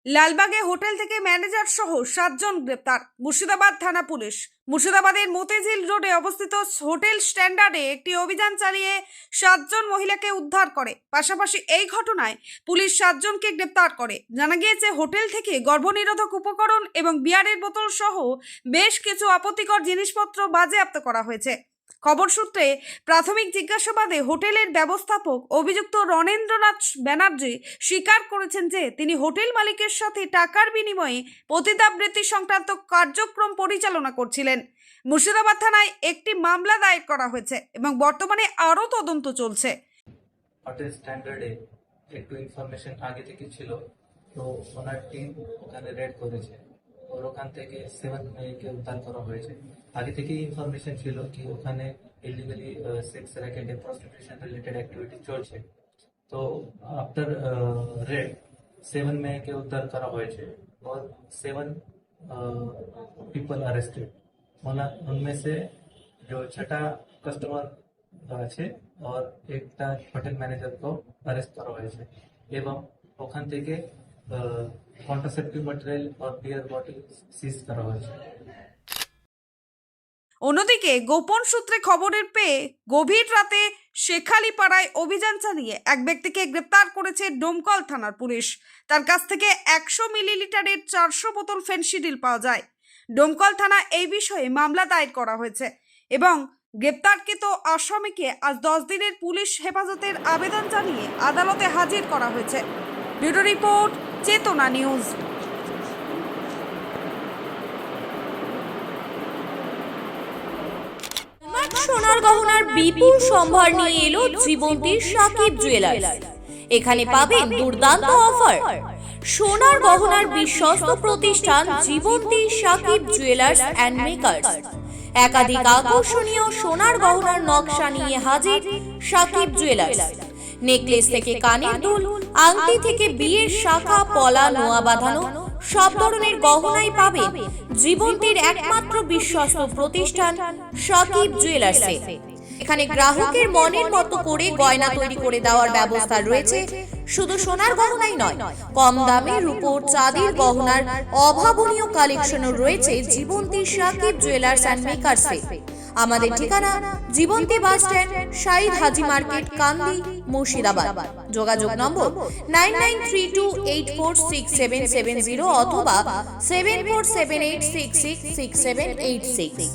লালবাগে hotel থেকে manager সহ 7 জন গ্রেপ্তার। মুর্শিদাবাদ থানা পুলিশ মুর্শিদাবাদের মতিঝিল রোডে অবস্থিত হোটেল স্ট্যান্ডার্ডে একটি অভিযান চালিয়ে 7 জন মহিলাকে উদ্ধার করে। পাশাপাশি এই ঘটনায় পুলিশ 7 জনকে গ্রেপ্তার করে। জানা গিয়েছে হোটেল থেকে গর্ভনিরোধক উপকরণ এবং বিয়ারের বোতল সহ বেশ কিছু আপত্তিকর জিনিসপত্র বাজেয়াপ্ত করা হয়েছে। খবর সূত্রে প্রাথমিক জিজ্ঞাসাবাদে হোটেলের ব্যবস্থাপক অভিযুক্ত রণেন্দ্রনাথ ব্যানার্জি স্বীকার করেছেন যে তিনি হোটেল মালিকের সাথে টাকার বিনিময়ে পতিতাবৃত্তি সংক্রান্ত কার্যক্রম পরিচালনা করছিলেন। মুর্শিদাবাদ থানায় একটি মামলা দায়ের করা হয়েছে এবং বর্তমানে আরও তদন্ত চলছে। হোটেল স্ট্যান্ডার্ডে একটু ইনফরমেশন আগে থেকে ছিল, তো ওনার টিম ওখানে রেড করেছে और ওখান থেকে 7 মেয়েকে উদ্ধার করা হয়েছে। আগে থেকে ইনফরমেশন ছিল কি ওখানে illegally sex racket and prostitution related activity চলছে। তো आफ्टर रेड 7 মেয়েকে উদ্ধার করা হয়েছে और 7 पीपल अरेस्टेड। उनमें से जो 6टा कस्टमर আছে और একটা হোটেল ম্যানেজার को अरेस्ट করা হয়েছে এবং ওখান থেকে কন্ট্রাসেপ্টিভ ম্যাটেরিয়াল और বিয়ার বটল সিজ করা হয়েছে। অন্যদিকে গোপন সূত্রে খবরের পেয়ে গভীর রাতে শেখালিপাড়ায় অভিযান চালিয়ে এক ব্যক্তিকে গ্রেপ্তার করেছে ডোমকল থানার পুলিশ। তার কাছ থেকে 100 মিলিলিটারের 400 বোতল ফেনসিডিল পাওয়া যায়। ডোমকল থানা এই বিষয়ে মামলা দায়ের করা হয়েছে এবং গ্রেপ্তারকৃত আসামিকে আজ 10 দিনের পুলিশ হেফাজতের আবেদন জানিয়ে আদালতে হাজির করা হয়েছে। ব্যুরো রিপোর্ট, চেতনা নিউজ। সোনার গহনার বিপুল সম্ভার নিয়ে এলো জীবন্তী সাকিব জুয়েলার্স। এখানে পাবেন দুর্দান্ত অফার। সোনার গহনার বিশ্বস্ত প্রতিষ্ঠান Jibanti Sakib jewellers and makers. একাধিক আকর্ষণীয় সোনার গহনার নকশা নিয়ে হাজির সাকিব জুয়েলার্স। নেকলেস থেকে কানের দুল, আংটি থেকে বিয়ের শাখা পলা নোয়া বাঁধানো সব ধরনের গহনাই পাবেন জীবন্তীর একমাত্র বিশ্বস্ত প্রতিষ্ঠান সাকিব জুয়েলার্সে। এখানে গ্রাহকের মনের মতো করে গয়না তৈরি করে দেওয়ার ব্যবস্থা রয়েছে। শুধু সোনার গহনাই নয়, কম দামে রূপোর চাঁদির গহনার অভাবনীয় কালেকশনও রয়েছে জীবন্তী সাকিব জুয়েলার্স অ্যান্ড মেকার্সে। আমাদের ঠিকানা জীবন্তী বাস স্ট্যান্ড, শাহিদ হাজি মার্কেট, কান্দি, মুর্শিদাবাদ। যোগাযোগ নম্বর 9932846770 অথবা 7478666786।